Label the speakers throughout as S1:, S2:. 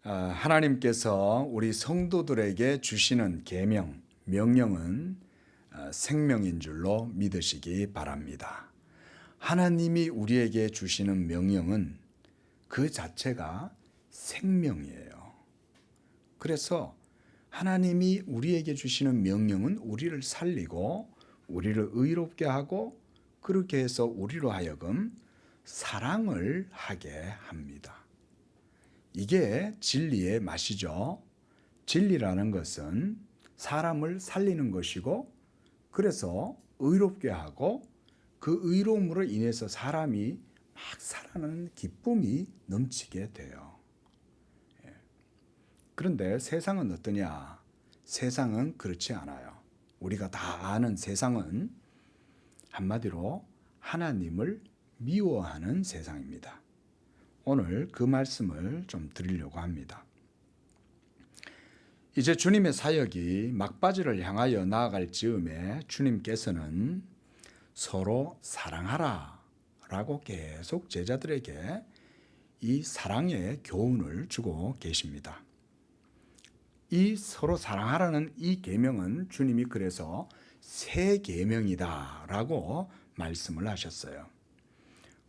S1: 하나님께서 우리 성도들에게 주시는 계명, 명령은 생명인 줄로 믿으시기 바랍니다. 하나님이 우리에게 주시는 명령은 그 자체가 생명이에요. 그래서 하나님이 우리에게 주시는 명령은 우리를 살리고 우리를 의롭게 하고 그렇게 해서 우리로 하여금 사랑을 하게 합니다. 이게 진리의 맛이죠. 진리라는 것은 사람을 살리는 것이고 그래서 의롭게 하고 그 의로움으로 인해서 사람이 막 살아나는 기쁨이 넘치게 돼요. 그런데 세상은 어떠냐? 세상은 그렇지 않아요. 우리가 다 아는 세상은 한마디로 하나님을 미워하는 세상입니다. 오늘 그 말씀을 좀 드리려고 합니다. 이제 주님의 사역이 막바지를 향하여 나아갈 즈음에 주님께서는 서로 사랑하라 라고 계속 제자들에게 이 사랑의 교훈을 주고 계십니다. 이 서로 사랑하라는 이 계명은 주님이 그래서 새 계명이다 라고 말씀을 하셨어요.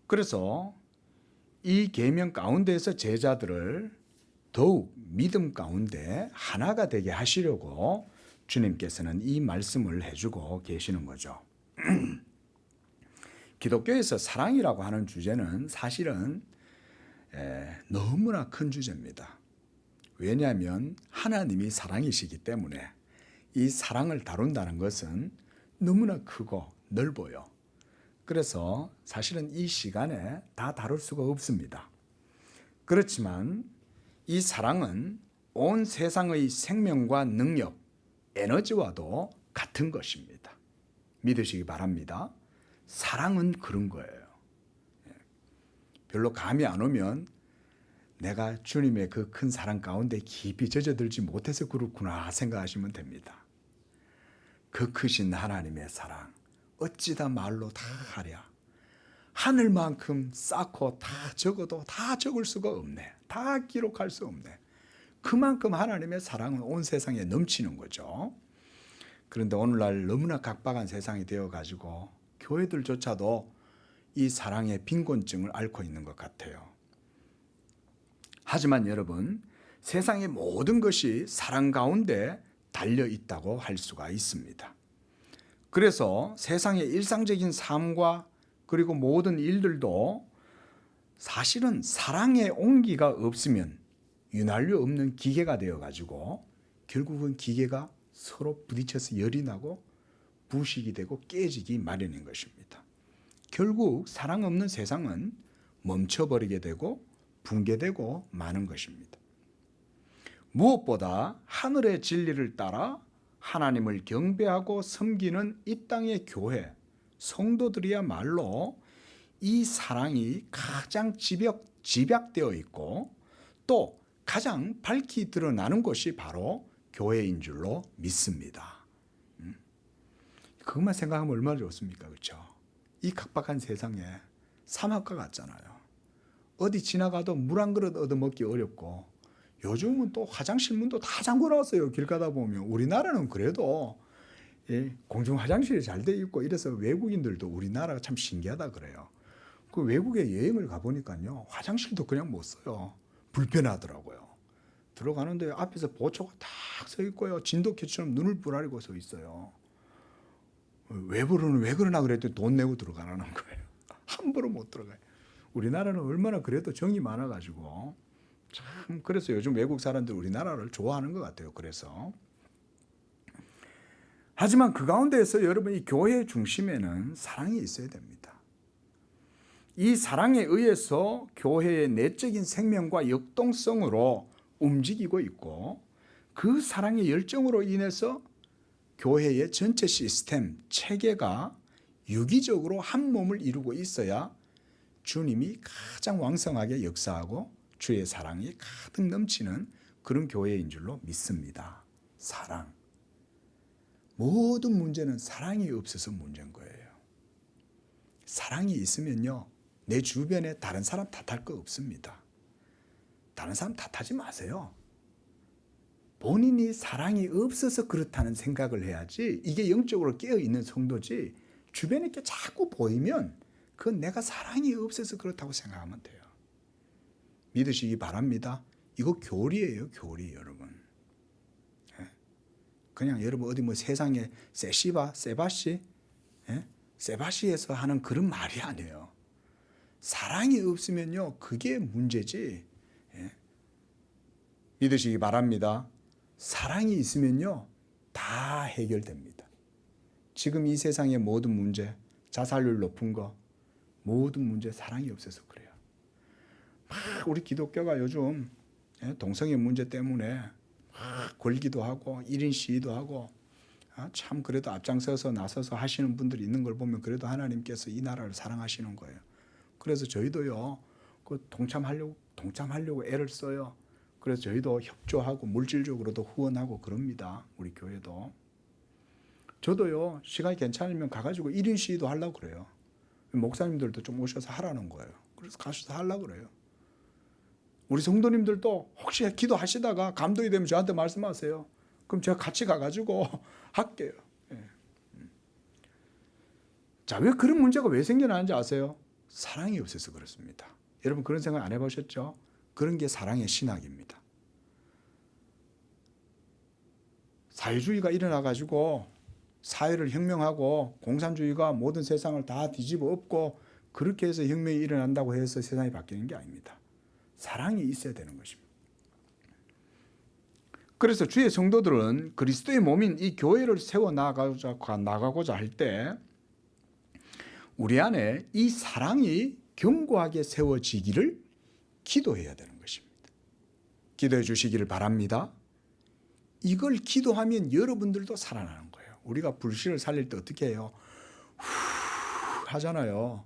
S1: 그래서 이 계명 가운데에서 제자들을 더욱 믿음 가운데 하나가 되게 하시려고 주님께서는 이 말씀을 해주고 계시는 거죠. 기독교에서 사랑이라고 하는 주제는 사실은 너무나 큰 주제입니다. 왜냐하면 하나님이 사랑이시기 때문에 이 사랑을 다룬다는 것은 너무나 크고 넓어요. 그래서 사실은 이 시간에 다 다룰 수가 없습니다. 그렇지만 이 사랑은 온 세상의 생명과 능력, 에너지와도 같은 것입니다. 믿으시기 바랍니다. 사랑은 그런 거예요. 별로 감이 안 오면 내가 주님의 그 큰 사랑 가운데 깊이 젖어들지 못해서 그렇구나 생각하시면 됩니다. 그 크신 하나님의 사랑 어찌다 말로 다 하랴. 하늘만큼 쌓고 다 적어도 다 적을 수가 없네. 다 기록할 수 없네. 그만큼 하나님의 사랑은 온 세상에 넘치는 거죠. 그런데 오늘날 너무나 각박한 세상이 되어가지고 교회들조차도 이 사랑의 빈곤증을 앓고 있는 것 같아요. 하지만 여러분, 세상의 모든 것이 사랑 가운데 달려 있다고 할 수가 있습니다. 그래서 세상의 일상적인 삶과 그리고 모든 일들도 사실은 사랑의 온기가 없으면 윤활유 없는 기계가 되어가지고 결국은 기계가 서로 부딪혀서 열이 나고 부식이 되고 깨지기 마련인 것입니다. 결국 사랑 없는 세상은 멈춰버리게 되고 붕괴되고 마는 것입니다. 무엇보다 하늘의 진리를 따라 하나님을 경배하고 섬기는 이 땅의 교회, 성도들이야말로 이 사랑이 가장 집약되어 있고 또 가장 밝히 드러나는 것이 바로 교회인 줄로 믿습니다. 그것만 생각하면 얼마나 좋습니까? 그렇죠? 이 각박한 세상에 사막과 같잖아요. 어디 지나가도 물 한 그릇 얻어먹기 어렵고 요즘은 또 화장실 문도 다 잠궈 놨어요. 길 가다 보면. 우리나라는 그래도 공중 화장실이 잘 돼 있고 이래서 외국인들도 우리나라가 참 신기하다 그래요. 그 외국에 여행을 가보니까요. 화장실도 그냥 못 써요. 불편하더라고요. 들어가는데 앞에서 보초가 딱 서 있고요. 진돗개처럼 눈을 부라리고 서 있어요. 왜 그러나 그랬더니 돈 내고 들어가라는 거예요. 함부로 못 들어가요. 우리나라는 얼마나 그래도 정이 많아가지고 참 그래서 요즘 외국 사람들 우리나라를 좋아하는 것 같아요. 그래서 하지만 그 가운데에서 여러분 이 교회의 중심에는 사랑이 있어야 됩니다. 이 사랑에 의해서 교회의 내적인 생명과 역동성으로 움직이고 있고 그 사랑의 열정으로 인해서 교회의 전체 시스템, 체계가 유기적으로 한 몸을 이루고 있어야 주님이 가장 왕성하게 역사하고 주의 사랑이 가득 넘치는 그런 교회인 줄로 믿습니다. 사랑. 모든 문제는 사랑이 없어서 문제인 거예요. 사랑이 있으면요, 내 주변에 다른 사람 탓할 거 없습니다. 다른 사람 탓하지 마세요. 본인이 사랑이 없어서 그렇다는 생각을 해야지, 이게 영적으로 깨어있는 성도지, 주변에 게 자꾸 보이면 그건 내가 사랑이 없어서 그렇다고 생각하면 돼요. 믿으시기 바랍니다. 이거 교리예요, 교리 여러분. 그냥 여러분 어디 뭐 세상에 세바시 세바시에서 하는 그런 말이 아니에요. 사랑이 없으면요, 그게 문제지. 믿으시기 바랍니다. 사랑이 있으면요, 다 해결됩니다. 지금 이 세상의 모든 문제, 자살률 높은 거, 모든 문제 사랑이 없어서 그래요. 막 우리 기독교가 요즘 동성애 문제 때문에 막 걸기도 하고 1인 시위도 하고, 참 그래도 앞장서서 나서서 하시는 분들이 있는 걸 보면 그래도 하나님께서 이 나라를 사랑하시는 거예요. 그래서 저희도요, 그 동참하려고 애를 써요. 그래서 저희도 협조하고 물질적으로도 후원하고 그럽니다. 우리 교회도. 저도요, 시간이 괜찮으면 가가지고 1인 시위도 하려고 그래요. 목사님들도 좀 오셔서 하라는 거예요. 그래서 가셔서 하려고 그래요. 우리 성도님들도 혹시 기도하시다가 감동이 되면 저한테 말씀하세요. 그럼 제가 같이 가가지고 할게요. 자, 왜 그런 문제가 왜 생겨나는지 아세요? 사랑이 없어서 그렇습니다. 여러분 그런 생각 안 해보셨죠? 그런 게 사랑의 신학입니다. 사회주의가 일어나가지고 사회를 혁명하고 공산주의가 모든 세상을 다 뒤집어 엎고 그렇게 해서 혁명이 일어난다고 해서 세상이 바뀌는 게 아닙니다. 사랑이 있어야 되는 것입니다. 그래서 주의 성도들은 그리스도의 몸인 이 교회를 세워 나가고자 할 때 우리 안에 이 사랑이 견고하게 세워지기를 기도해야 되는 것입니다. 기도해 주시기를 바랍니다. 이걸 기도하면 여러분들도 살아나는 거예요. 우리가 불신을 살릴 때 어떻게 해요? 후 하잖아요.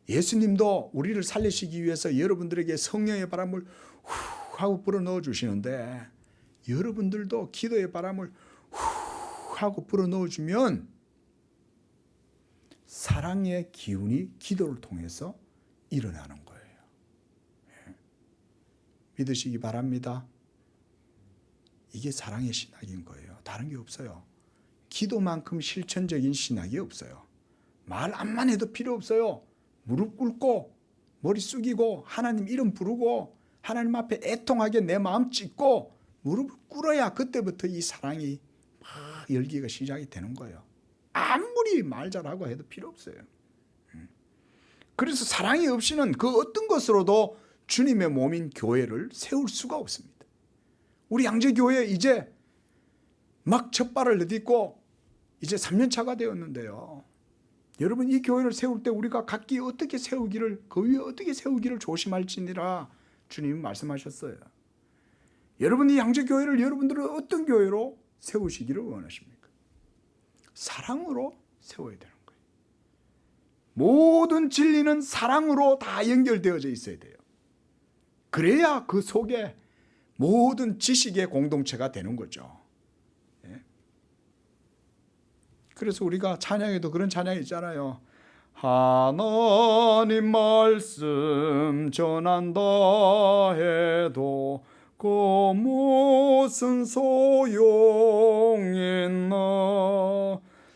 S1: 예수님도 우리를 살리시기 위해서 여러분들에게 성령의 바람을 후 하고 불어넣어 주시는데, 여러분들도 기도의 바람을 후 하고 불어넣어 주면 사랑의 기운이 기도를 통해서 일어나는 거예요. 믿으시기 바랍니다. 이게 사랑의 신학인 거예요. 다른 게 없어요. 기도만큼 실천적인 신학이 없어요. 말 암만 해도 필요 없어요. 무릎 꿇고 머리 숙이고 하나님 이름 부르고 하나님 앞에 애통하게 내 마음 찢고 무릎을 꿇어야 그때부터 이 사랑이 막 열기가 시작이 되는 거예요. 아무리 말 잘하고 해도 필요 없어요. 그래서 사랑이 없이는 그 어떤 것으로도 주님의 몸인 교회를 세울 수가 없습니다. 우리 양재교회 이제 막 첫 발을 내딛고 이제 3년 차가 되었는데요. 여러분 이 교회를 세울 때 우리가 각기 어떻게 세우기를, 그 위에 어떻게 세우기를 조심할지니라 주님이 말씀하셨어요. 여러분 이 양재교회를 여러분들은 어떤 교회로 세우시기를 원하십니까? 사랑으로 세워야 되는 거예요. 모든 진리는 사랑으로 다 연결되어져 있어야 돼요. 그래야 그 속에 모든 지식의 공동체가 되는 거죠. 그래서 우리가 찬양에도 그런 찬양이 있잖아요. 하나님 말씀 전한다 해도 그 무슨 소용있나,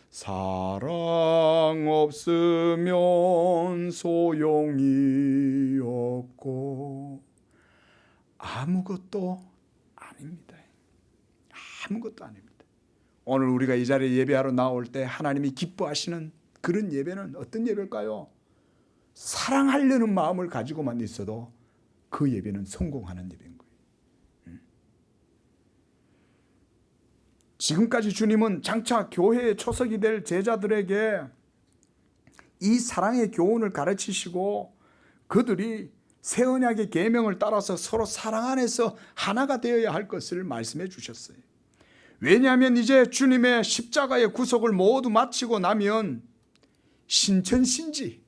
S1: 사랑 없으면 소용이 없고 아무것도 아닙니다. 아무것도 아닙니다. 오늘 우리가 이 자리에 예배하러 나올 때 하나님이 기뻐하시는 그런 예배는 어떤 예배일까요? 사랑하려는 마음을 가지고만 있어도 그 예배는 성공하는 예배인 거예요. 지금까지 주님은 장차 교회의 초석이 될 제자들에게 이 사랑의 교훈을 가르치시고 그들이 새 언약의 계명을 따라서 서로 사랑 안에서 하나가 되어야 할 것을 말씀해 주셨어요. 왜냐하면 이제 주님의 십자가의 구속을 모두 마치고 나면 신천신지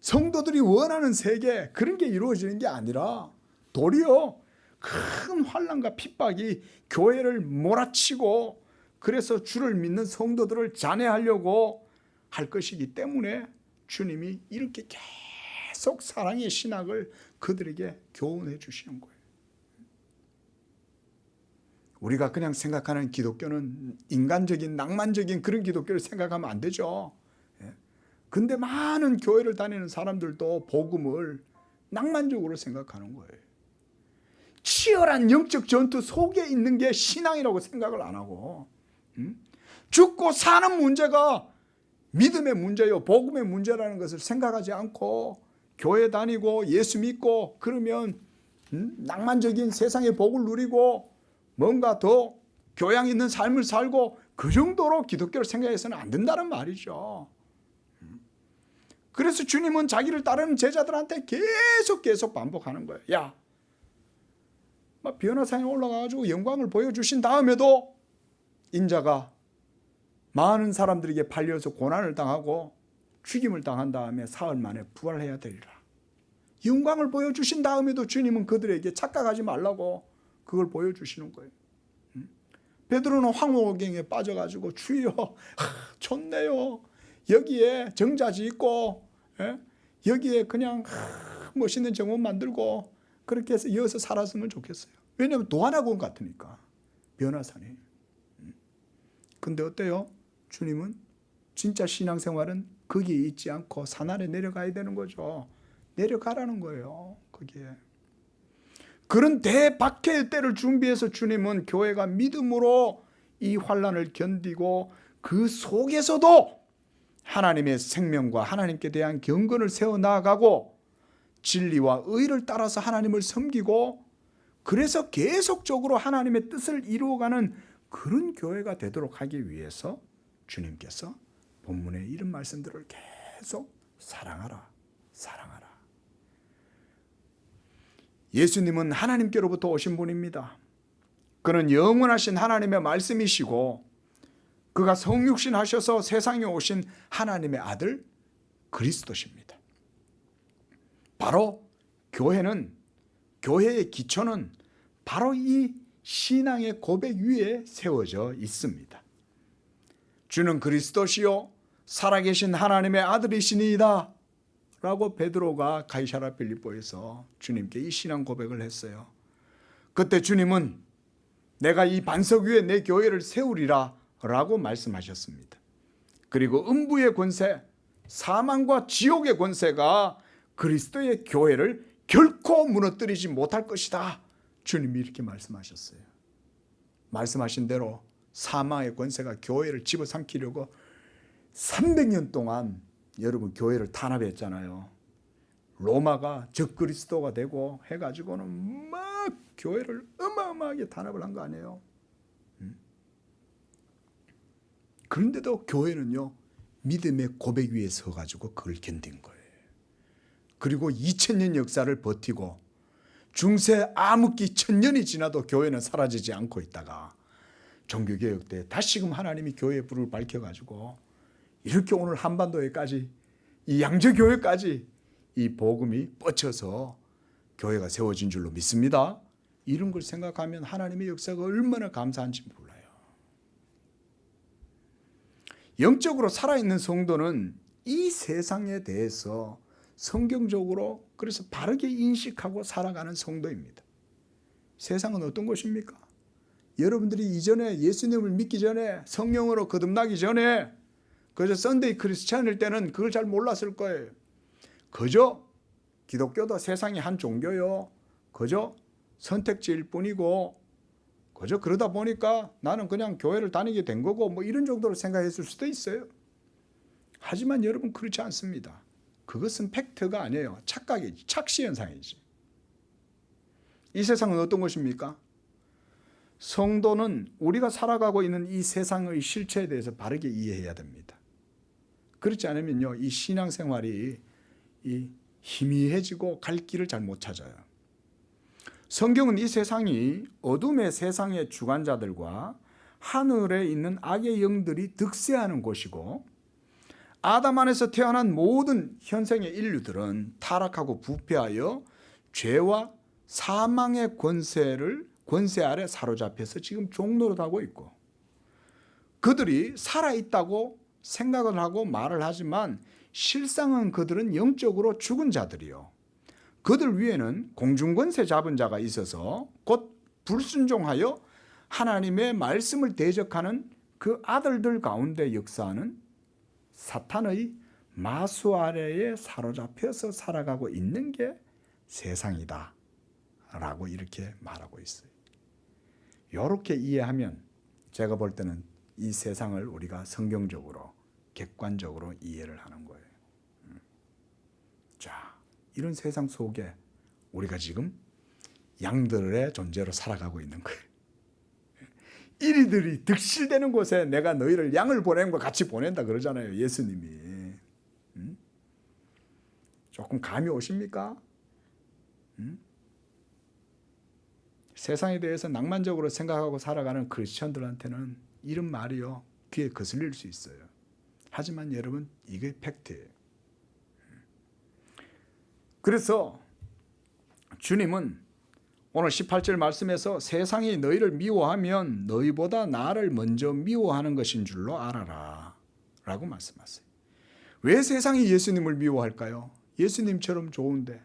S1: 성도들이 원하는 세계, 그런 게 이루어지는 게 아니라 도리어 큰 환난과 핍박이 교회를 몰아치고 그래서 주를 믿는 성도들을 잔해하려고 할 것이기 때문에 주님이 이렇게 계속 사랑의 신학을 그들에게 교훈해 주시는 거예요. 우리가 그냥 생각하는 기독교는 인간적인 낭만적인 그런 기독교를 생각하면 안 되죠. 근데 많은 교회를 다니는 사람들도 복음을 낭만적으로 생각하는 거예요. 치열한 영적 전투 속에 있는 게 신앙이라고 생각을 안 하고, 죽고 사는 문제가 믿음의 문제요, 복음의 문제라는 것을 생각하지 않고 교회 다니고 예수 믿고 그러면 낭만적인 세상의 복을 누리고 뭔가 더 교양 있는 삶을 살고 그 정도로 기독교를 생각해서는 안 된다는 말이죠. 그래서 주님은 자기를 따르는 제자들한테 계속 반복하는 거예요. 야, 막 변화산에 올라가가지고 영광을 보여주신 다음에도 인자가 많은 사람들에게 팔려서 고난을 당하고 죽임을 당한 다음에 사흘 만에 부활해야 되리라. 영광을 보여주신 다음에도 주님은 그들에게 착각하지 말라고 그걸 보여주시는 거예요. 베드로는 황홀경에 빠져가지고 주여, 좋네요. 여기에 정자지 있고, 여기에 그냥 멋있는 정원 만들고 그렇게 해서 이어서 살았으면 좋겠어요. 왜냐하면 도하나군 같으니까, 변화산이. 근데 어때요? 주님은 진짜 신앙생활은 거기에 있지 않고 산 아래 내려가야 되는 거죠. 내려가라는 거예요. 거기에. 그런 대박해의 때를 준비해서 주님은 교회가 믿음으로 이 환난을 견디고 그 속에서도 하나님의 생명과 하나님께 대한 경건을 세워나가고 진리와 의를 따라서 하나님을 섬기고 그래서 계속적으로 하나님의 뜻을 이루어가는 그런 교회가 되도록 하기 위해서 주님께서 본문에 이런 말씀들을 계속 사랑하라, 사랑하라. 예수님은 하나님께로부터 오신 분입니다. 그는 영원하신 하나님의 말씀이시고 그가 성육신 하셔서 세상에 오신 하나님의 아들 그리스도십니다. 바로 교회의 기초는 바로 이 신앙의 고백 위에 세워져 있습니다. 주는 그리스도시요 살아계신 하나님의 아들이시니이다 라고 베드로가 가이사랴 빌립보에서 주님께 이 신앙 고백을 했어요. 그때 주님은 내가 이 반석 위에 내 교회를 세우리라 라고 말씀하셨습니다. 그리고 음부의 권세, 사망과 지옥의 권세가 그리스도의 교회를 결코 무너뜨리지 못할 것이다. 주님이 이렇게 말씀하셨어요. 말씀하신 대로 사망의 권세가 교회를 집어삼키려고 300년 동안 여러분 교회를 탄압했잖아요. 로마가 적그리스도가 되고 해가지고는 막 교회를 어마어마하게 탄압을 한 거 아니에요. 그런데도 교회는요 믿음의 고백 위에 서가지고 그걸 견딘 거예요. 그리고 2000년 역사를 버티고 중세 암흑기 1000년이 지나도 교회는 사라지지 않고 있다가 종교개혁 때 다시금 하나님이 교회의 불을 밝혀가지고 이렇게 오늘 한반도에까지 이 양저교회까지 이 복음이 뻗쳐서 교회가 세워진 줄로 믿습니다. 이런 걸 생각하면 하나님의 역사가 얼마나 감사한지 몰라요. 영적으로 살아있는 성도는 이 세상에 대해서 성경적으로 그래서 바르게 인식하고 살아가는 성도입니다. 세상은 어떤 것입니까? 여러분들이 이전에 예수님을 믿기 전에 성령으로 거듭나기 전에 그저 썬데이 크리스찬일 때는 그걸 잘 몰랐을 거예요. 그저 기독교도 세상의 한 종교요. 그저 선택지일 뿐이고 그저 그러다 보니까 나는 그냥 교회를 다니게 된 거고 뭐 이런 정도로 생각했을 수도 있어요. 하지만 여러분 그렇지 않습니다. 그것은 팩트가 아니에요. 착각이지. 착시현상이지. 이 세상은 어떤 것입니까? 성도는 우리가 살아가고 있는 이 세상의 실체에 대해서 바르게 이해해야 됩니다. 그렇지 않으면요, 이 신앙생활이 희미해지고 갈 길을 잘 못 찾아요. 성경은 이 세상이 어둠의 세상의 주관자들과 하늘에 있는 악의 영들이 득세하는 곳이고 아담 안에서 태어난 모든 현생의 인류들은 타락하고 부패하여 죄와 사망의 권세 아래 사로잡혀서 지금 종노릇하고 있고 그들이 살아있다고 생각을 하고 말을 하지만 실상은 그들은 영적으로 죽은 자들이요. 그들 위에는 공중권세 잡은 자가 있어서 곧 불순종하여 하나님의 말씀을 대적하는 그 아들들 가운데 역사하는 사탄의 마수 아래에 사로잡혀서 살아가고 있는 게 세상이다 라고 이렇게 말하고 있어요. 이렇게 이해하면 제가 볼 때는 이 세상을 우리가 성경적으로 객관적으로 이해를 하는 거예요. 자, 이런 세상 속에 우리가 지금 양들의 존재로 살아가고 있는 거예요. 이리들이 득실되는 곳에 내가 너희를 양을 보내는 것 같이 보낸다 그러잖아요, 예수님이. 조금 감이 오십니까? 세상에 대해서 낭만적으로 생각하고 살아가는 크리스천들한테는 이런 말이요, 귀에 거슬릴 수 있어요. 하지만 여러분, 이게 팩트예요. 그래서 주님은 오늘 18절 말씀에서 세상이 너희를 미워하면 너희보다 나를 먼저 미워하는 것인 줄로 알아라 라고 말씀하세요. 왜 세상이 예수님을 미워할까요? 예수님처럼 좋은데,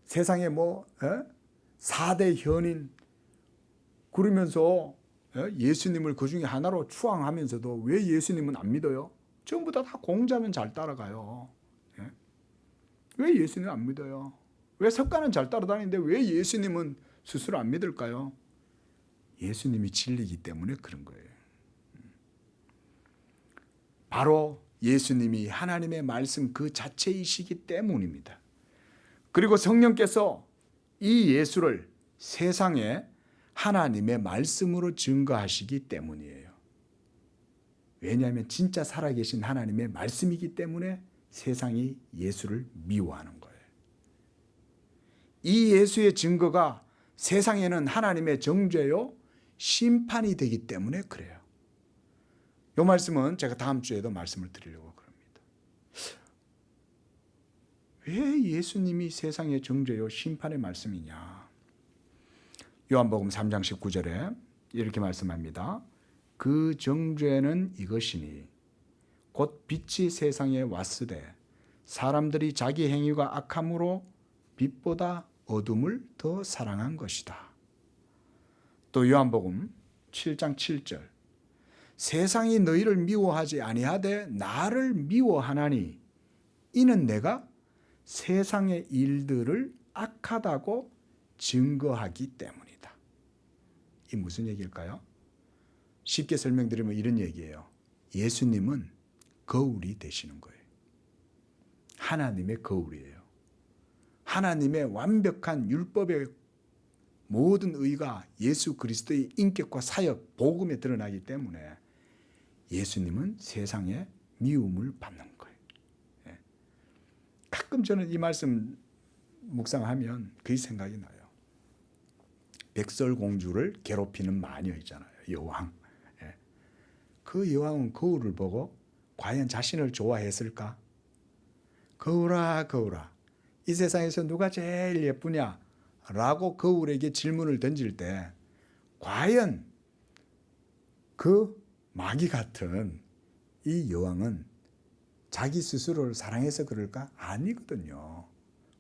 S1: 세상에 4대 현인 그러면서 예수님을 그 중에 하나로 추앙하면서도 왜 예수님은 안 믿어요? 전부 다 공자면 잘 따라가요. 왜 예수님 안 믿어요? 왜 석가는 잘 따라다니는데 왜 예수님은 스스로 안 믿을까요? 예수님이 진리이기 때문에 그런 거예요. 바로 예수님이 하나님의 말씀 그 자체이시기 때문입니다. 그리고 성령께서 이 예수를 세상에 하나님의 말씀으로 증거하시기 때문이에요. 왜냐하면 진짜 살아계신 하나님의 말씀이기 때문에 세상이 예수를 미워하는 거예요. 이 예수의 증거가 세상에는 하나님의 정죄요 심판이 되기 때문에 그래요. 이 말씀은 제가 다음 주에도 말씀을 드리려고 합니다. 왜 예수님이 세상의 정죄요 심판의 말씀이냐? 요한복음 3장 19절에 이렇게 말씀합니다. 그 정죄는 이것이니 곧 빛이 세상에 왔으되 사람들이 자기 행위가 악함으로 빛보다 어둠을 더 사랑한 것이다. 또 요한복음 7장 7절 세상이 너희를 미워하지 아니하되 나를 미워하나니 이는 내가 세상의 일들을 악하다고 증거하기 때문이다. 이 무슨 얘기일까요? 쉽게 설명드리면 이런 얘기예요. 예수님은 거울이 되시는 거예요. 하나님의 거울이에요. 하나님의 완벽한 율법의 모든 의가 예수 그리스도의 인격과 사역, 복음에 드러나기 때문에 예수님은 세상에 미움을 받는 거예요. 가끔 저는 이 말씀 묵상하면 그 생각이 나요. 백설공주를 괴롭히는 마녀 있잖아요. 여왕. 그 여왕은 거울을 보고 과연 자신을 좋아했을까? 거울아, 거울아, 이 세상에서 누가 제일 예쁘냐? 라고 거울에게 질문을 던질 때 과연 그 마귀 같은 이 여왕은 자기 스스로를 사랑해서 그럴까? 아니거든요.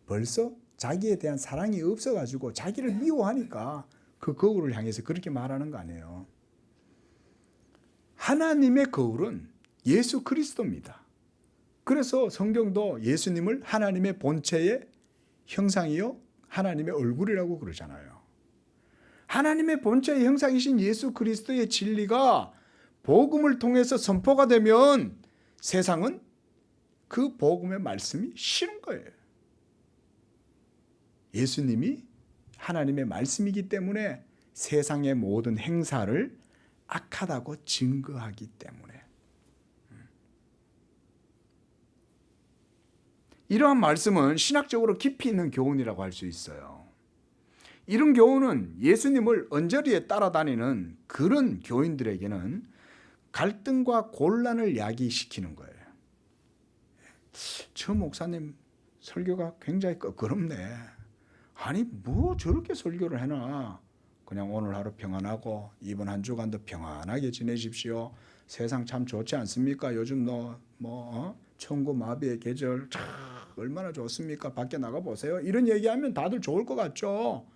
S1: 벌써 자기에 대한 사랑이 없어가지고 자기를 미워하니까 그 거울을 향해서 그렇게 말하는 거 아니에요. 하나님의 거울은 예수 그리스도입니다. 그래서 성경도 예수님을 하나님의 본체의 형상이요 하나님의 얼굴이라고 그러잖아요. 하나님의 본체의 형상이신 예수 그리스도의 진리가 복음을 통해서 선포가 되면 세상은 그 복음의 말씀이 싫은 거예요. 예수님이 하나님의 말씀이기 때문에 세상의 모든 행사를 악하다고 증거하기 때문에. 이러한 말씀은 신학적으로 깊이 있는 교훈이라고 할 수 있어요. 이런 교훈은 예수님을 언저리에 따라다니는 그런 교인들에게는 갈등과 곤란을 야기시키는 거예요. 저 목사님 설교가 굉장히 껄끄럽네. 아니 뭐 저렇게 설교를 해놔. 그냥 오늘 하루 평안하고 이번 한 주간도 평안하게 지내십시오. 세상 참 좋지 않습니까? 요즘 천고 마비의 계절 참 얼마나 좋습니까? 밖에 나가 보세요. 이런 얘기하면 다들 좋을 것 같죠.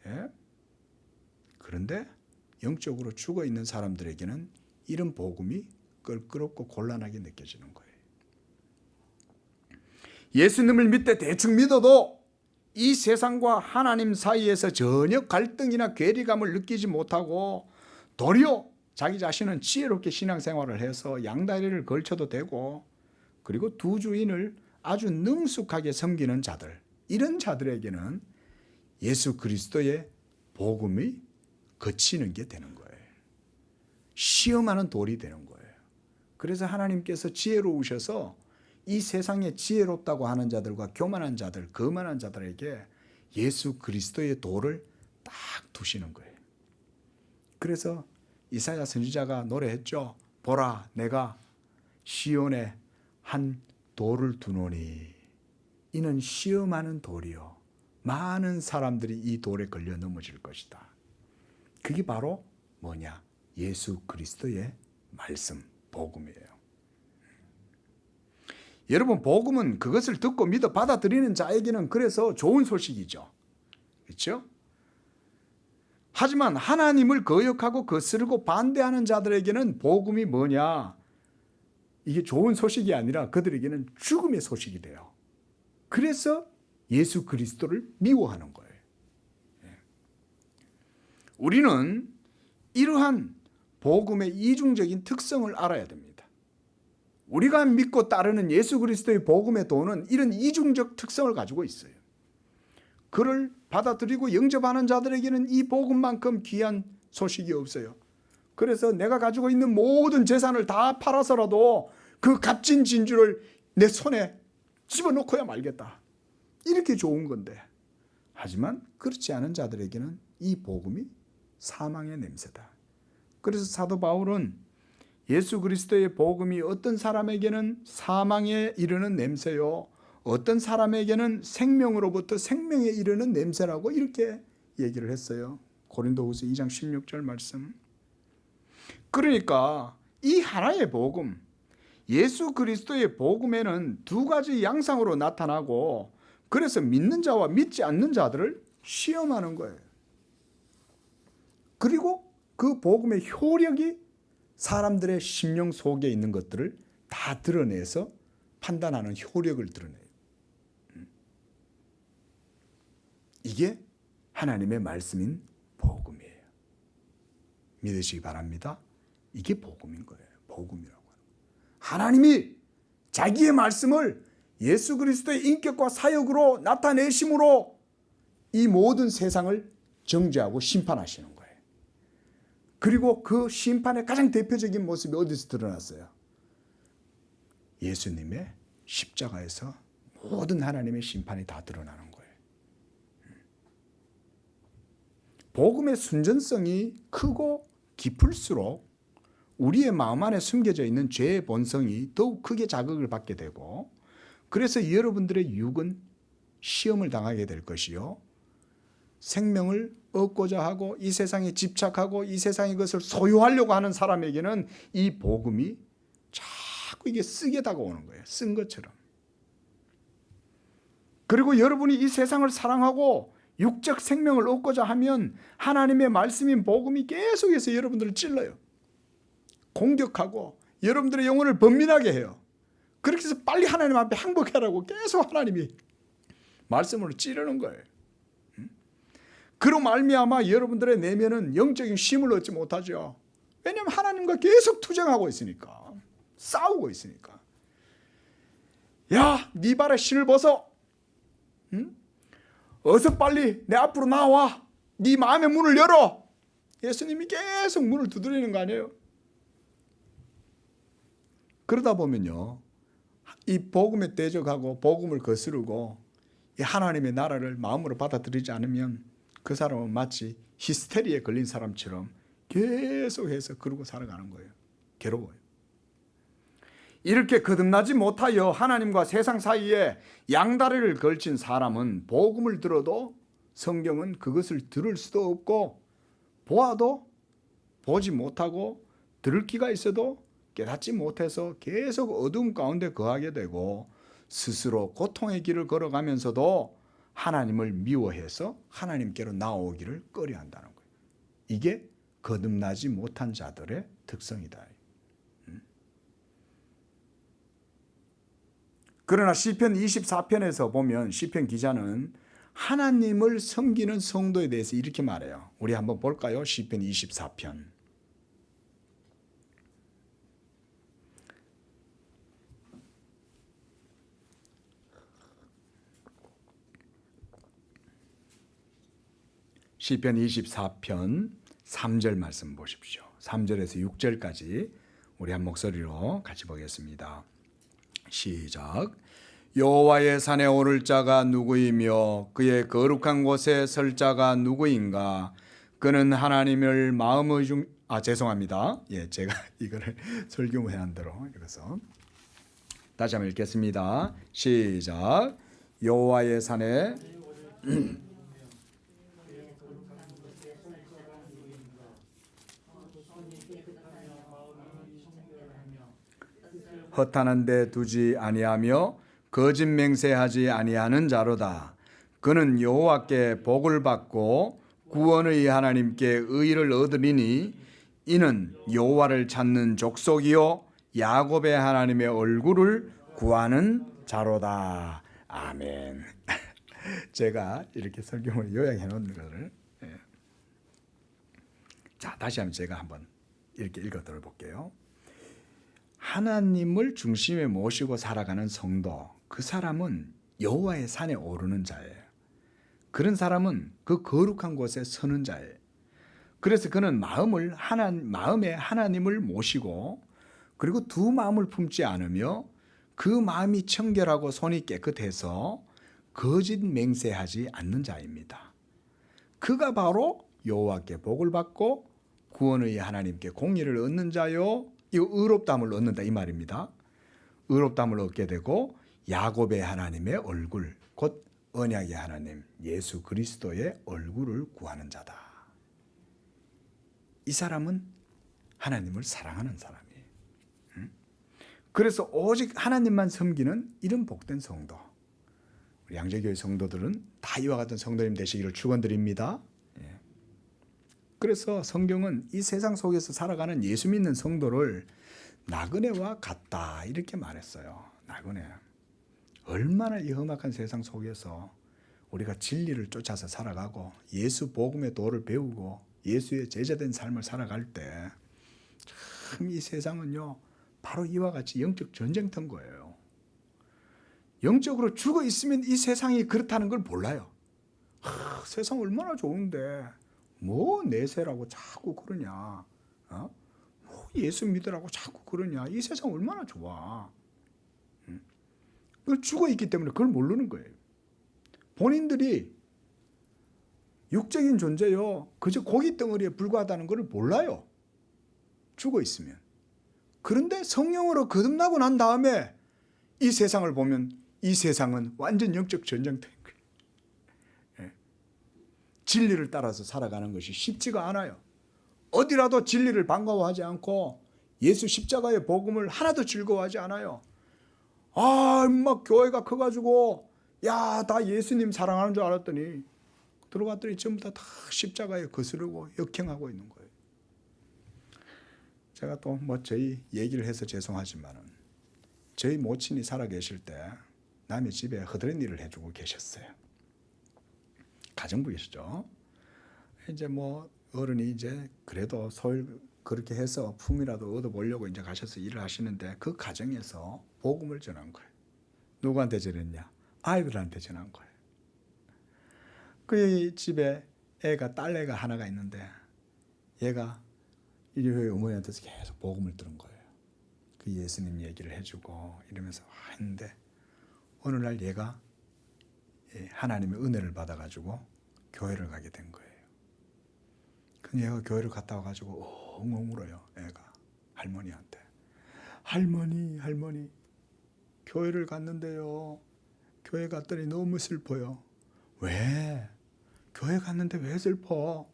S1: 예? 그런데 영적으로 죽어 있는 사람들에게는 이런 복음이 껄끄럽고 곤란하게 느껴지는 거예요. 예수님을 믿되 대충 믿어도 이 세상과 하나님 사이에서 전혀 갈등이나 괴리감을 느끼지 못하고 도리어 자기 자신은 지혜롭게 신앙생활을 해서 양다리를 걸쳐도 되고 그리고 두 주인을 아주 능숙하게 섬기는 자들, 이런 자들에게는 예수 그리스도의 복음이 거치는 게 되는 거예요. 시험하는 돌이 되는 거예요. 그래서 하나님께서 지혜로우셔서 이 세상에 지혜롭다고 하는 자들과 교만한 자들, 거만한 자들에게 예수 그리스도의 돌을 딱 두시는 거예요. 그래서 이사야 선지자가 노래했죠. 보라, 내가 시온에 한 돌을 두노니 이는 시험하는 돌이요 많은 사람들이 이 돌에 걸려 넘어질 것이다. 그게 바로 뭐냐? 예수 그리스도의 말씀, 복음이에요. 여러분, 복음은 그것을 듣고 믿어 받아들이는 자에게는 그래서 좋은 소식이죠. 그렇죠? 하지만 하나님을 거역하고 거스르고 반대하는 자들에게는 복음이 뭐냐? 이게 좋은 소식이 아니라 그들에게는 죽음의 소식이 돼요. 그래서 예수 그리스도를 미워하는 거예요. 우리는 이러한 복음의 이중적인 특성을 알아야 됩니다. 우리가 믿고 따르는 예수 그리스도의 복음의 도는 이런 이중적 특성을 가지고 있어요. 그를 받아들이고 영접하는 자들에게는 이 복음만큼 귀한 소식이 없어요. 그래서 내가 가지고 있는 모든 재산을 다 팔아서라도 그 값진 진주를 내 손에 집어넣고야 말겠다. 이렇게 좋은 건데. 하지만 그렇지 않은 자들에게는 이 복음이 사망의 냄새다. 그래서 사도 바울은 예수 그리스도의 복음이 어떤 사람에게는 사망에 이르는 냄새요, 어떤 사람에게는 생명으로부터 생명에 이르는 냄새라고 이렇게 얘기를 했어요. 고린도후서 2장 16절 말씀. 그러니까 이 하나의 복음, 예수 그리스도의 복음에는 두 가지 양상으로 나타나고, 그래서 믿는 자와 믿지 않는 자들을 시험하는 거예요. 그리고 그 복음의 효력이 사람들의 심령 속에 있는 것들을 다 드러내서 판단하는 효력을 드러내요. 이게 하나님의 말씀인 복음이에요. 믿으시기 바랍니다. 이게 복음인 거예요. 복음이라고 하는 거예요. 하나님이 자기의 말씀을 예수 그리스도의 인격과 사역으로 나타내심으로 이 모든 세상을 정죄하고 심판하시는 거예요. 그리고 그 심판의 가장 대표적인 모습이 어디서 드러났어요? 예수님의 십자가에서 모든 하나님의 심판이 다 드러나는 거예요. 복음의 순전성이 크고 깊을수록 우리의 마음 안에 숨겨져 있는 죄의 본성이 더욱 크게 자극을 받게 되고, 그래서 여러분들의 육은 시험을 당하게 될 것이요, 생명을 얻고자 하고 이 세상에 집착하고 이 세상의 것을 소유하려고 하는 사람에게는 이 복음이 자꾸 이게 쓰게 다가오는 거예요. 쓴 것처럼. 그리고 여러분이 이 세상을 사랑하고 육적 생명을 얻고자 하면 하나님의 말씀인 복음이 계속해서 여러분들을 찔러요. 공격하고 여러분들의 영혼을 번민하게 해요. 그렇게 해서 빨리 하나님 앞에 항복하라고 계속 하나님이 말씀으로 찌르는 거예요. 그로 말미암아 여러분들의 내면은 영적인 쉼을 얻지 못하죠. 왜냐하면 하나님과 계속 투쟁하고 있으니까, 싸우고 있으니까. 야, 네 발에 신을 벗어. 응? 어서 빨리 내 앞으로 나와. 네 마음의 문을 열어. 예수님이 계속 문을 두드리는 거 아니에요? 그러다 보면요, 이 복음에 대적하고 복음을 거스르고 이 하나님의 나라를 마음으로 받아들이지 않으면 그 사람은 마치 히스테리에 걸린 사람처럼 계속해서 그러고 살아가는 거예요. 괴로워요. 이렇게 거듭나지 못하여 하나님과 세상 사이에 양다리를 걸친 사람은 복음을 들어도 성경은 그것을 들을 수도 없고, 보아도 보지 못하고, 들을 귀가 있어도 깨닫지 못해서 계속 어두움 가운데 거하게 되고 스스로 고통의 길을 걸어가면서도 하나님을 미워해서 하나님께로 나오기를 꺼려한다는 거예요. 이게 거듭나지 못한 자들의 특성이다. 그러나 시편 24편에서 보면 시편 기자는 하나님을 섬기는 성도에 대해서 이렇게 말해요. 우리 한번 볼까요? 시편 24편. 시편 24편 3절 말씀 보십시오. 3절에서 6절까지 우리 한 목소리로 같이 보겠습니다. 시작. 여호와의 산에 오를 자가 누구이며 그의 거룩한 곳에 설 자가 누구인가? 그는 하나님을 마음의 중 죄송합니다. 제가 이거를 설교문한 대로 읽어서 다시 한번 읽겠습니다. 시작. 여호와의 산에 허탄한 데 두지 아니하며 거짓 맹세하지 아니하는 자로다. 그는 여호와께 복을 받고 구원의 하나님께 의를 얻으리니 이는 여호와를 찾는 족속이요 야곱의 하나님의 얼굴을 구하는 자로다. 아멘. 제가 이렇게 설교를 요약해 놓은 것을 다시 한번 제가 한번 이렇게 읽어 들어볼게요. 하나님을 중심에 모시고 살아가는 성도, 그 사람은 여호와의 산에 오르는 자예요. 그런 사람은 그 거룩한 곳에 서는 자예요. 그래서 그는 마음에 하나님을 모시고 그리고 두 마음을 품지 않으며 그 마음이 청결하고 손이 깨끗해서 거짓 맹세하지 않는 자입니다. 그가 바로 여호와께 복을 받고 구원의 하나님께 공의를 얻는 자요. 이거 의롭다함을 얻는다 이 말입니다. 의롭다함을 얻게 되고 야곱의 하나님의 얼굴, 곧 언약의 하나님 예수 그리스도의 얼굴을 구하는 자다. 이 사람은 하나님을 사랑하는 사람이에요. 그래서 오직 하나님만 섬기는 이런 복된 성도. 우리 양재교회 성도들은 다 이와 같은 성도님 되시기를 축원드립니다. 그래서 성경은 이 세상 속에서 살아가는 예수 믿는 성도를 나그네와 같다 이렇게 말했어요. 나그네. 얼마나 이 험악한 세상 속에서 우리가 진리를 쫓아서 살아가고 예수 복음의 도를 배우고 예수의 제자된 삶을 살아갈 때 참 이 세상은요 바로 이와 같이 영적 전쟁터인 거예요. 영적으로 죽어 있으면 이 세상이 그렇다는 걸 몰라요. 세상 얼마나 좋은데 뭐 내세라고 자꾸 그러냐? 뭐 예수 믿으라고 자꾸 그러냐? 이 세상 얼마나 좋아? 그걸 죽어 있기 때문에 그걸 모르는 거예요. 본인들이 육적인 존재요, 그저 고기 덩어리에 불과하다는 걸 몰라요. 죽어 있으면. 그런데 성령으로 거듭나고 난 다음에 이 세상을 보면 이 세상은 완전 영적 전쟁터인 거예요. 진리를 따라서 살아가는 것이 쉽지가 않아요. 어디라도 진리를 반가워하지 않고 예수 십자가의 복음을 하나도 즐거워하지 않아요. 막 교회가 커가지고 다 예수님 사랑하는 줄 알았더니 들어갔더니 전부 다 십자가에 거스르고 역행하고 있는 거예요. 제가 또 저희 얘기를 해서 죄송하지만은 저희 모친이 살아계실 때 남의 집에 허드렛 일을 해주고 계셨어요. 가정부이시죠. 이제 어른이 이제 그래도 소일 그렇게 해서 품이라도 얻어보려고 이제 가셔서 일을 하시는데 그 가정에서 복음을 전한 거예요. 누구한테 전했냐? 아이들한테 전한 거예요. 그 집에 딸애가 하나가 있는데 얘가 일요일 어머니한테서 계속 복음을 들은 거예요. 그 예수님 얘기를 해주고 이러면서 했는데 어느 날 얘가 하나님의 은혜를 받아가지고 교회를 가게 된 거예요. 근데 얘가 교회를 갔다 와가지고 엉엉 울어요. 애가 할머니한테. 할머니 교회를 갔는데요. 교회 갔더니 너무 슬퍼요. 왜? 교회 갔는데 왜 슬퍼?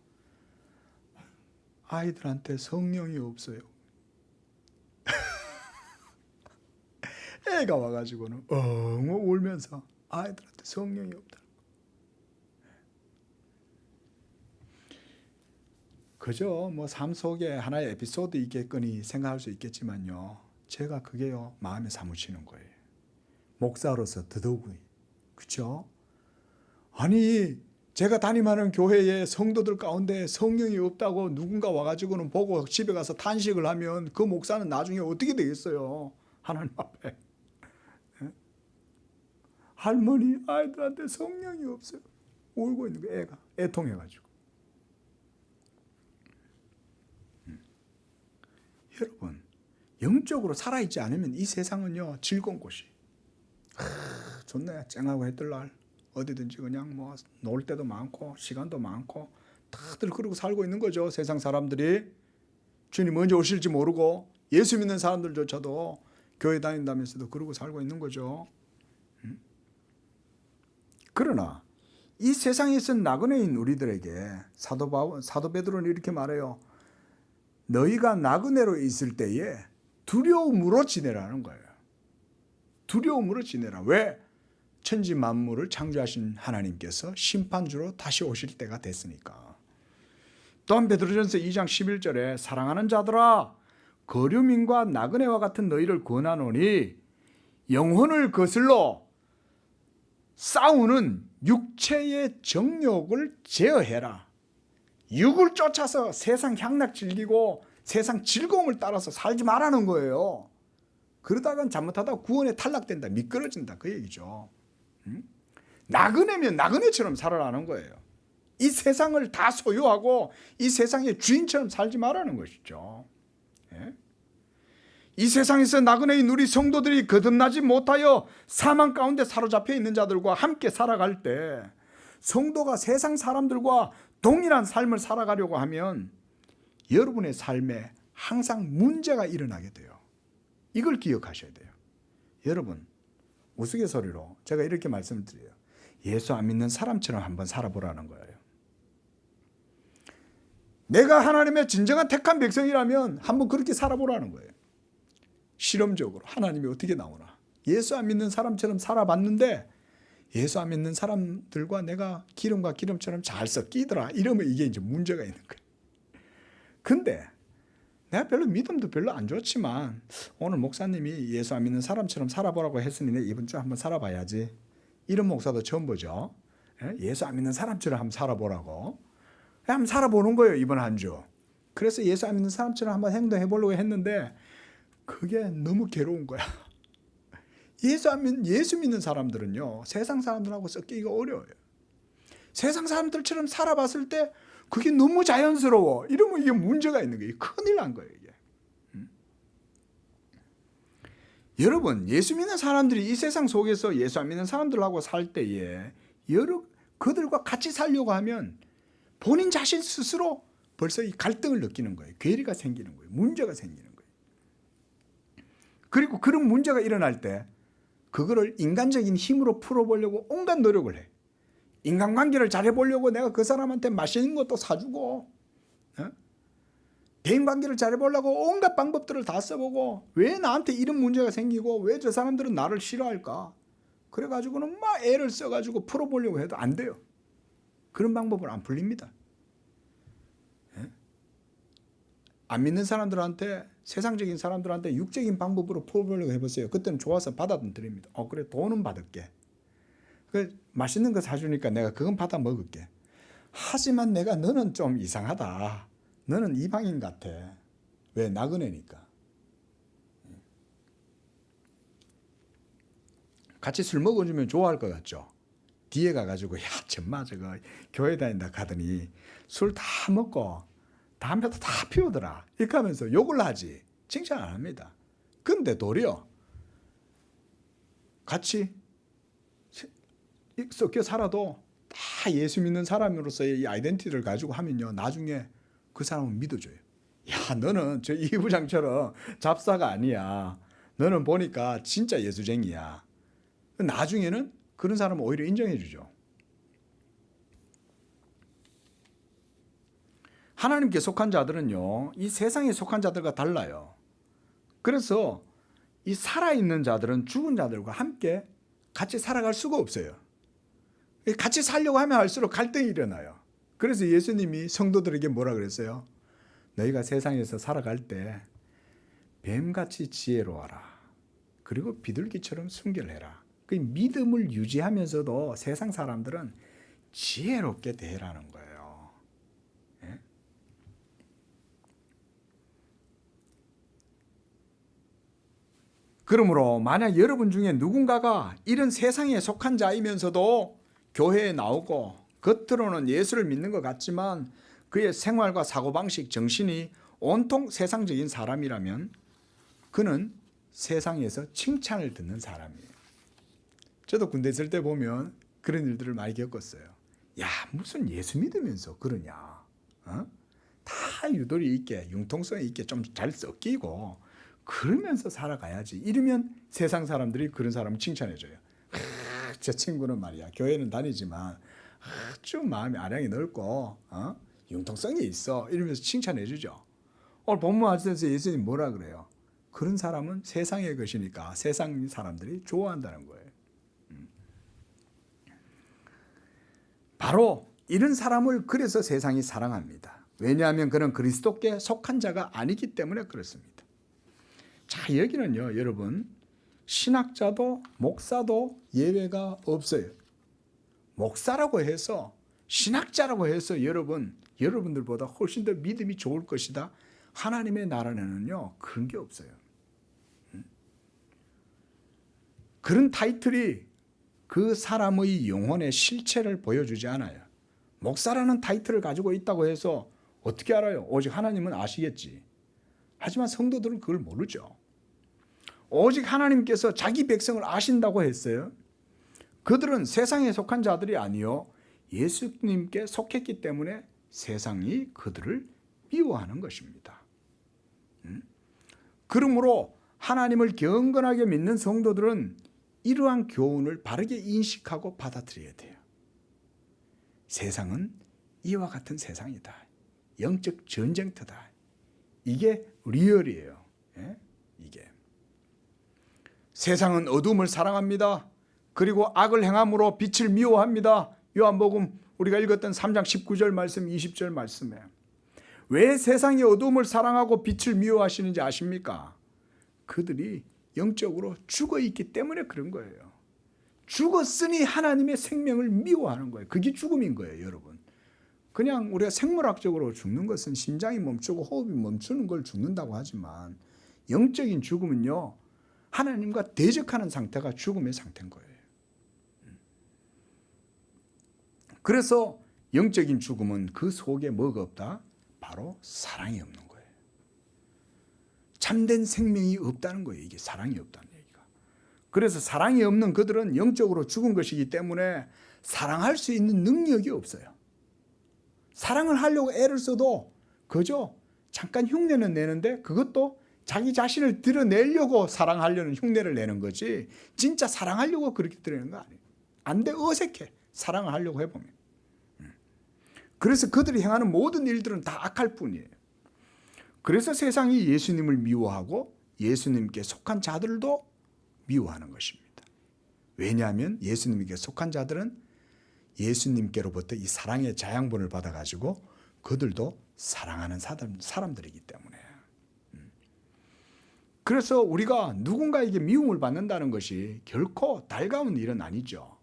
S1: 아이들한테 성령이 없어요. 애가 와가지고는 엉엉 울면서 아이들한테 성령이 없다. 그저 뭐 삶 속에 하나의 에피소드 있겠거니 생각할 수 있겠지만요, 제가 그게요 마음에 사무치는 거예요. 목사로서 더더욱이. 그렇죠? 아니 제가 담임하는 교회에 성도들 가운데 성령이 없다고 누군가 와가지고는 보고 집에 가서 탄식을 하면 그 목사는 나중에 어떻게 되겠어요? 하나님 앞에. 할머니 아이들한테 성령이 없어요. 울고 있는 거 애가 애통해가지고. 여러분 영적으로 살아있지 않으면 이 세상은요 즐거운 곳이. 좋네. 쨍하고 해 뜰 날 어디든지 그냥 뭐 놀 때도 많고 시간도 많고 다들 그러고 살고 있는 거죠. 세상 사람들이 주님 언제 오실지 모르고 예수 믿는 사람들조차도 교회 다닌다면서도 그러고 살고 있는 거죠. 그러나 이 세상에서 나그네인 우리들에게 사도 베드로는 이렇게 말해요. 너희가 나그네로 있을 때에 두려움으로 지내라는 거예요. 두려움으로 지내라. 왜? 천지 만물을 창조하신 하나님께서 심판주로 다시 오실 때가 됐으니까. 또한 베드로전서 2장 11절에 사랑하는 자들아 거류민과 나그네와 같은 너희를 권하노니 영혼을 거슬러 싸우는 육체의 정욕을 제어해라. 육을 쫓아서 세상 향락 즐기고 세상 즐거움을 따라서 살지 말라는 거예요. 그러다간 잘못하다 구원에 탈락된다. 미끄러진다. 그 얘기죠. 나그네면 나그네처럼 살아라는 거예요. 이 세상을 다 소유하고 이 세상의 주인처럼 살지 말라는 것이죠. 예? 이 세상에서 나그네인 우리 성도들이 거듭나지 못하여 사망 가운데 사로잡혀 있는 자들과 함께 살아갈 때 성도가 세상 사람들과 동일한 삶을 살아가려고 하면 여러분의 삶에 항상 문제가 일어나게 돼요. 이걸 기억하셔야 돼요. 여러분 우스갯소리로 제가 이렇게 말씀을 드려요. 예수 안 믿는 사람처럼 한번 살아보라는 거예요. 내가 하나님의 진정한 택한 백성이라면 한번 그렇게 살아보라는 거예요. 실험적으로 하나님이 어떻게 나오나. 예수 안 믿는 사람처럼 살아봤는데 예수 안 믿는 사람들과 내가 기름과 기름처럼 잘 섞이더라. 이러면 이게 이제 문제가 있는 거예요. 근데 내가 별로 믿음도 별로 안 좋지만 오늘 목사님이 예수 안 믿는 사람처럼 살아보라고 했으니 이번 주에 한번 살아봐야지. 이런 목사도 처음 보죠. 예수 안 믿는 사람처럼 한번 살아보라고. 한번 살아보는 거예요. 이번 한 주. 그래서 예수 안 믿는 사람처럼 한번 행동해 보려고 했는데 그게 너무 괴로운 거야. 예수 믿는 사람들은요. 세상 사람들하고 섞이기가 어려워요. 세상 사람들처럼 살아봤을 때 그게 너무 자연스러워. 이러면 이게 문제가 있는 거예요. 큰일 난 거예요. 이게. 여러분 예수 믿는 사람들이 이 세상 속에서 예수 안 믿는 사람들하고 살 때에 그들과 같이 살려고 하면 본인 자신 스스로 벌써 이 갈등을 느끼는 거예요. 괴리가 생기는 거예요. 문제가 생기는 거예요. 그리고 그런 문제가 일어날 때 그거를 인간적인 힘으로 풀어보려고 온갖 노력을 해. 인간관계를 잘해보려고 내가 그 사람한테 맛있는 것도 사주고 대인관계를 잘해보려고 온갖 방법들을 다 써보고 왜 나한테 이런 문제가 생기고 왜 저 사람들은 나를 싫어할까? 그래가지고는 막 애를 써가지고 풀어보려고 해도 안 돼요. 그런 방법은 안 풀립니다. 안 믿는 사람들한테 세상적인 사람들한테 육적인 방법으로 풀어보려고 해보세요. 그때는 좋아서 받아들입니다. 그래 돈은 받을게. 맛있는 거 사주니까 내가 그건 받아 먹을게. 하지만 내가 너는 좀 이상하다. 너는 이방인 같아. 왜? 나그네니까. 같이 술 먹어주면 좋아할 것 같죠? 뒤에 가가지고 야 정말 저거 교회 다닌다 가더니 술 다 먹고 담배도 다 피우더라. 이렇게 하면서 욕을 하지. 칭찬 안 합니다. 근데 도리어 같이 섞여 살아도 다 예수 믿는 사람으로서의 이 아이덴티티를 가지고 하면요. 나중에 그 사람은 믿어줘요. 야 너는 저 이 부장처럼 잡사가 아니야. 너는 보니까 진짜 예수쟁이야. 나중에는 그런 사람은 오히려 인정해 주죠. 하나님께 속한 자들은요. 이 세상에 속한 자들과 달라요. 그래서 이 살아있는 자들은 죽은 자들과 함께 같이 살아갈 수가 없어요. 같이 살려고 하면 할수록 갈등이 일어나요. 그래서 예수님이 성도들에게 뭐라 그랬어요? 너희가 세상에서 살아갈 때 뱀같이 지혜로워라. 그리고 비둘기처럼 순결해라. 그 믿음을 유지하면서도 세상 사람들은 지혜롭게 대하라는 거예요. 예? 그러므로 만약 여러분 중에 누군가가 이런 세상에 속한 자이면서도 교회에 나오고 겉으로는 예수를 믿는 것 같지만 그의 생활과 사고방식, 정신이 온통 세상적인 사람이라면 그는 세상에서 칭찬을 듣는 사람이에요. 저도 군대 있을 때 보면 그런 일들을 많이 겪었어요. 야, 무슨 예수 믿으면서 그러냐. 다 유도리 있게, 융통성 있게 좀 잘 섞이고 그러면서 살아가야지. 이러면 세상 사람들이 그런 사람을 칭찬해줘요. 제 친구는 말이야, 교회는 다니지만 아주 마음이 아량이 넓고 융통성이 있어. 이러면서 칭찬해주죠. 오늘 본문 말씀에서 예수님 뭐라 그래요? 그런 사람은 세상의 것이니까 세상 사람들이 좋아한다는 거예요. 바로 이런 사람을 그래서 세상이 사랑합니다. 왜냐하면 그는 그리스도께 속한 자가 아니기 때문에 그렇습니다. 자, 여기는요, 여러분, 신학자도 목사도 예외가 없어요. 목사라고 해서, 신학자라고 해서 여러분들보다 훨씬 더 믿음이 좋을 것이다. 하나님의 나라에는요, 그런 게 없어요. 그런 타이틀이 그 사람의 영혼의 실체를 보여주지 않아요. 목사라는 타이틀을 가지고 있다고 해서 어떻게 알아요? 오직 하나님은 아시겠지. 하지만 성도들은 그걸 모르죠. 오직 하나님께서 자기 백성을 아신다고 했어요. 그들은 세상에 속한 자들이 아니요 예수님께 속했기 때문에 세상이 그들을 미워하는 것입니다. 그러므로 하나님을 경건하게 믿는 성도들은 이러한 교훈을 바르게 인식하고 받아들여야 돼요. 세상은 이와 같은 세상이다. 영적 전쟁터다. 이게 리얼이에요. 예? 이게. 세상은 어둠을 사랑합니다. 그리고 악을 행함으로 빛을 미워합니다. 요한복음 우리가 읽었던 3장 19절 말씀, 20절 말씀에 왜 세상이 어둠을 사랑하고 빛을 미워하시는지 아십니까? 그들이 영적으로 죽어 있기 때문에 그런 거예요. 죽었으니 하나님의 생명을 미워하는 거예요. 그게 죽음인 거예요, 여러분. 그냥 우리가 생물학적으로 죽는 것은 심장이 멈추고 호흡이 멈추는 걸 죽는다고 하지만 영적인 죽음은요, 하나님과 대적하는 상태가 죽음의 상태인 거예요. 그래서 영적인 죽음은 그 속에 뭐가 없다? 바로 사랑이 없는 거예요. 참된 생명이 없다는 거예요. 이게 사랑이 없다는 얘기가. 그래서 사랑이 없는 그들은 영적으로 죽은 것이기 때문에 사랑할 수 있는 능력이 없어요. 사랑을 하려고 애를 써도 그저 잠깐 흉내는 내는데 그것도 자기 자신을 드러내려고 사랑하려는 흉내를 내는 거지 진짜 사랑하려고 그렇게 드러내는 거 아니에요. 안 돼, 어색해. 사랑을 하려고 해보면. 그래서 그들이 행하는 모든 일들은 다 악할 뿐이에요. 그래서 세상이 예수님을 미워하고 예수님께 속한 자들도 미워하는 것입니다. 왜냐하면 예수님께 속한 자들은 예수님께로부터 이 사랑의 자양분을 받아가지고 그들도 사랑하는 사람들이기 때문에. 그래서 우리가 누군가에게 미움을 받는다는 것이 결코 달가운 일은 아니죠.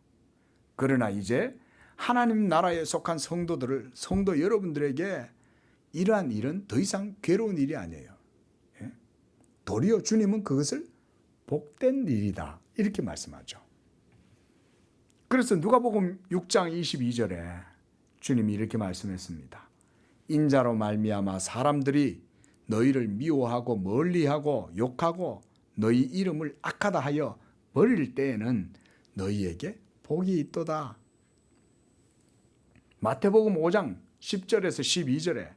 S1: 그러나 이제 하나님 나라에 속한 성도 여러분들에게 이러한 일은 더 이상 괴로운 일이 아니에요. 도리어 주님은 그것을 복된 일이다 이렇게 말씀하죠. 그래서 누가복음 6장 22절에 주님이 이렇게 말씀했습니다. 인자로 말미암아 사람들이 너희를 미워하고 멀리하고 욕하고 너희 이름을 악하다 하여 버릴 때에는 너희에게 복이 있도다. 마태복음 5장 10절에서 12절에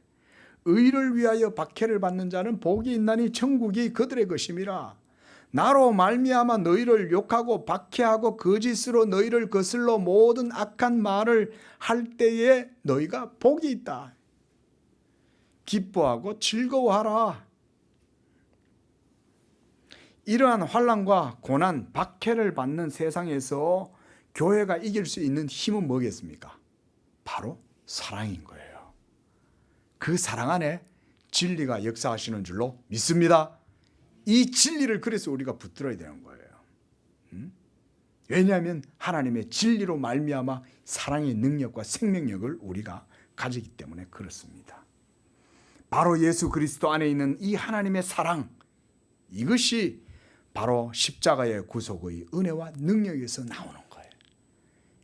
S1: 의를 위하여 박해를 받는 자는 복이 있나니 천국이 그들의 것임이라. 나로 말미암아 너희를 욕하고 박해하고 거짓으로 너희를 거슬러 모든 악한 말을 할 때에 너희가 복이 있다. 기뻐하고 즐거워하라. 이러한 환난과 고난, 박해를 받는 세상에서 교회가 이길 수 있는 힘은 뭐겠습니까? 바로 사랑인 거예요. 그 사랑 안에 진리가 역사하시는 줄로 믿습니다. 이 진리를 그래서 우리가 붙들어야 되는 거예요. 왜냐하면 하나님의 진리로 말미암아 사랑의 능력과 생명력을 우리가 가지기 때문에 그렇습니다. 바로 예수 그리스도 안에 있는 이 하나님의 사랑, 이것이 바로 십자가의 구속의 은혜와 능력에서 나오는 거예요.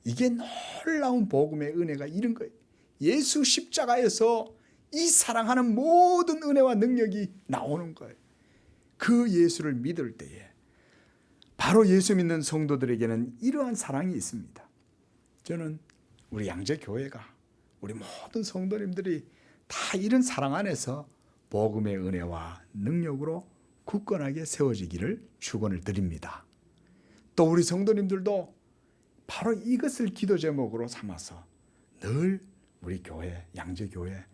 S1: 이게 놀라운 복음의 은혜가 이런 거예요. 예수 십자가에서 이 사랑하는 모든 은혜와 능력이 나오는 거예요. 그 예수를 믿을 때에 바로 예수 믿는 성도들에게는 이러한 사랑이 있습니다. 저는 우리 양재교회가, 우리 모든 성도님들이 다 이런 사랑 안에서 복음의 은혜와 능력으로 굳건하게 세워지기를 축원을 드립니다. 또 우리 성도님들도 바로 이것을 기도 제목으로 삼아서 늘 우리 교회, 양재교회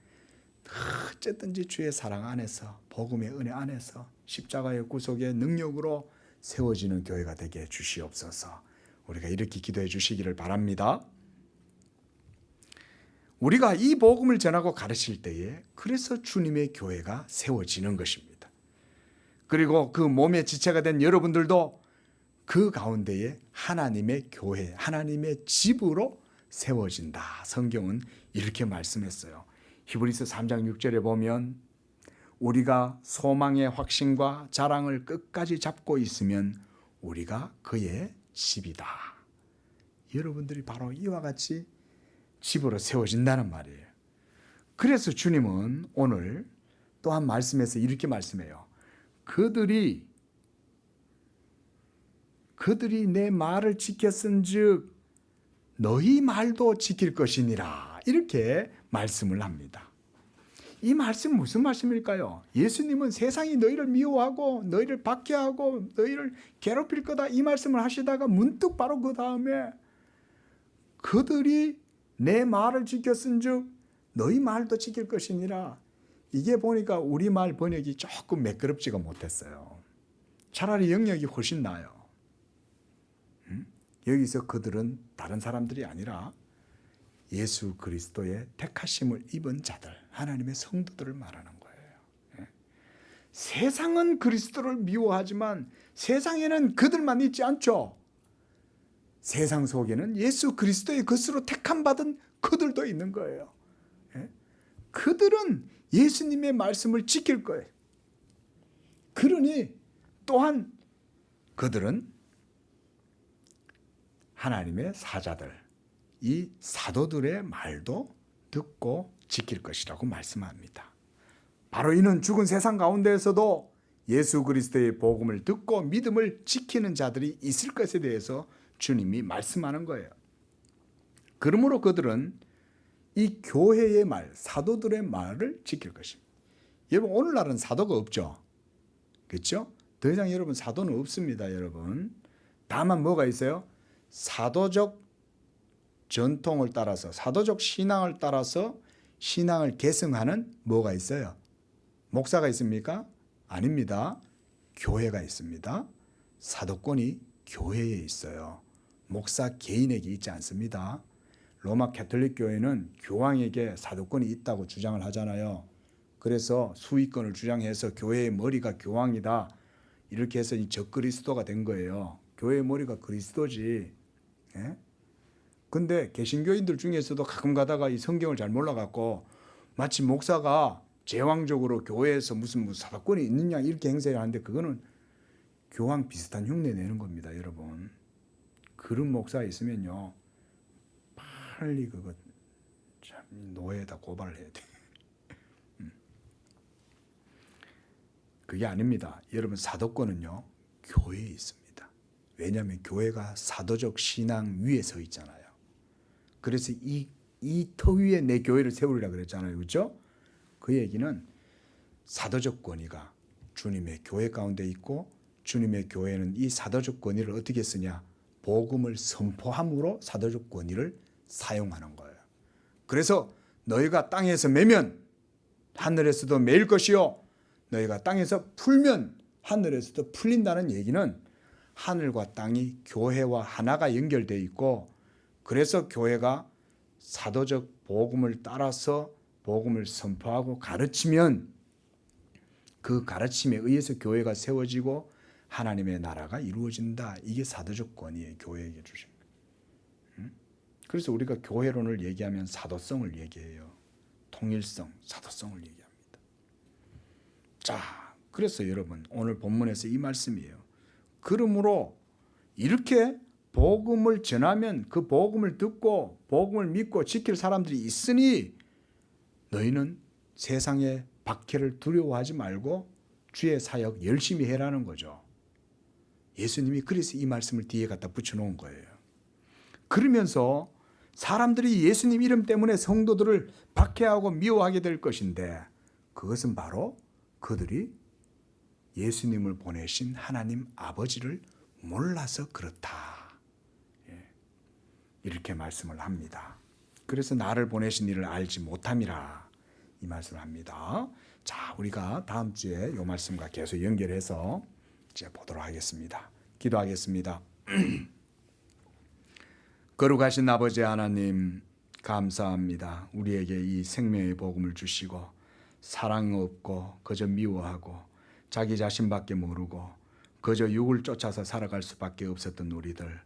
S1: 어쨌든지 주의 사랑 안에서, 복음의 은혜 안에서 십자가의 구속의 능력으로 세워지는 교회가 되게 주시옵소서. 우리가 이렇게 기도해 주시기를 바랍니다. 우리가 이 복음을 전하고 가르칠 때에 그래서 주님의 교회가 세워지는 것입니다. 그리고 그 몸의 지체가 된 여러분들도 그 가운데에 하나님의 교회, 하나님의 집으로 세워진다. 성경은 이렇게 말씀했어요. 히브리서 3장 6절에 보면 우리가 소망의 확신과 자랑을 끝까지 잡고 있으면 우리가 그의 집이다. 여러분들이 바로 이와 같이 집으로 세워진다는 말이에요. 그래서 주님은 오늘 또한 말씀에서 이렇게 말씀해요. 그들이 내 말을 지켰은즉 너희 말도 지킬 것이니라. 이렇게 말씀을 합니다. 이 말씀은 무슨 말씀일까요? 예수님은 세상이 너희를 미워하고 너희를 박해하고 너희를 괴롭힐 거다 이 말씀을 하시다가 문득 바로 그 다음에 그들이 내 말을 지켰은즉 너희 말도 지킬 것이니라. 이게 보니까 우리말 번역이 조금 매끄럽지가 못했어요. 차라리 영역이 훨씬 나아요. 여기서 그들은 다른 사람들이 아니라 예수 그리스도의 택하심을 입은 자들, 하나님의 성도들을 말하는 거예요. 세상은 그리스도를 미워하지만 세상에는 그들만 있지 않죠. 세상 속에는 예수 그리스도의 것으로 택함 받은 그들도 있는 거예요. 그들은 예수님의 말씀을 지킬 거예요. 그러니 또한 그들은 하나님의 사자들, 이 사도들의 말도 듣고 지킬 것이라고 말씀합니다. 바로 이는 죽은 세상 가운데에서도 예수 그리스도의 복음을 듣고 믿음을 지키는 자들이 있을 것에 대해서 주님이 말씀하는 거예요. 그러므로 그들은 이 교회의 말, 사도들의 말을 지킬 것입니다. 여러분 오늘날은 사도가 없죠. 그렇죠? 더 이상 여러분 사도는 없습니다. 여러분. 다만 뭐가 있어요? 사도적 전통을 따라서 사도적 신앙을 따라서 신앙을 계승하는 뭐가 있어요? 목사가 있습니까? 아닙니다. 교회가 있습니다. 사도권이 교회에 있어요. 목사 개인에게 있지 않습니다. 로마 가톨릭 교회는 교황에게 사도권이 있다고 주장을 하잖아요. 그래서 수위권을 주장해서 교회의 머리가 교황이다. 이렇게 해서 이 적그리스도가 된 거예요. 교회의 머리가 그리스도지. 예? 근데 개신교인들 중에서도 가끔 가다가 이 성경을 잘 몰라갖고 마치 목사가 제왕적으로 교회에서 무슨 사도권이 있느냐 이렇게 행세를 하는데 그거는 교황 비슷한 흉내 내는 겁니다. 여러분. 그런 목사 있으면요. 빨리 그거 참 노예에다 고발을 해야 돼. 그게 아닙니다. 여러분 사도권은요. 교회에 있습니다. 왜냐하면 교회가 사도적 신앙 위에 서 있잖아요. 그래서 이 터 위에 내 교회를 세우리라 그랬잖아요. 그렇죠? 그 얘기는 사도적 권위가 주님의 교회 가운데 있고 주님의 교회는 이 사도적 권위를 어떻게 쓰냐? 복음을 선포함으로 사도적 권위를 사용하는 거예요. 그래서 너희가 땅에서 매면 하늘에서도 매일 것이요 너희가 땅에서 풀면 하늘에서도 풀린다는 얘기는 하늘과 땅이 교회와 하나가 연결되어 있고, 그래서 교회가 사도적 복음을 따라서 복음을 선포하고 가르치면 그 가르침에 의해서 교회가 세워지고 하나님의 나라가 이루어진다. 이게 사도적 권위의 교회에게 주신 거예요. 그래서 우리가 교회론을 얘기하면 사도성을 얘기해요. 통일성, 사도성을 얘기합니다. 자, 그래서 여러분 오늘 본문에서 이 말씀이에요. 그러므로 이렇게 복음을 전하면 그 복음을 듣고 복음을 믿고 지킬 사람들이 있으니 너희는 세상의 박해를 두려워하지 말고 주의 사역 열심히 해라는 거죠. 예수님이 그래서 이 말씀을 뒤에 갖다 붙여놓은 거예요. 그러면서 사람들이 예수님 이름 때문에 성도들을 박해하고 미워하게 될 것인데 그것은 바로 그들이 예수님을 보내신 하나님 아버지를 몰라서 그렇다. 이렇게 말씀을 합니다. 그래서 나를 보내신 이를 알지 못함이라 이 말씀을 합니다. 자, 우리가 다음 주에 이 말씀과 계속 연결해서 이제 보도록 하겠습니다. 기도하겠습니다. 거룩하신 아버지 하나님 감사합니다. 우리에게 이 생명의 복음을 주시고 사랑 없고 그저 미워하고 자기 자신밖에 모르고 그저 육을 쫓아서 살아갈 수밖에 없었던 우리들,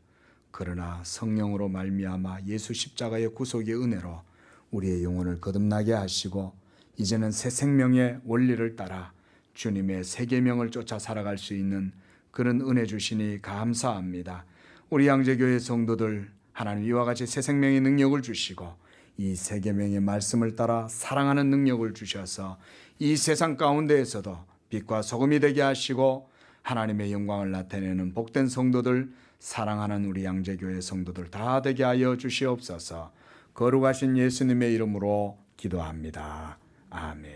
S1: 그러나 성령으로 말미암아 예수 십자가의 구속의 은혜로 우리의 영혼을 거듭나게 하시고 이제는 새 생명의 원리를 따라 주님의 새 계명을 쫓아 살아갈 수 있는 그런 은혜 주시니 감사합니다. 우리 양재교회 성도들 하나님 이와 같이 새 생명의 능력을 주시고 이 새 계명의 말씀을 따라 사랑하는 능력을 주셔서 이 세상 가운데에서도 빛과 소금이 되게 하시고 하나님의 영광을 나타내는 복된 성도들, 사랑하는 우리 양재교회 성도들 다 되게 하여 주시옵소서. 거룩하신 예수님의 이름으로 기도합니다. 아멘.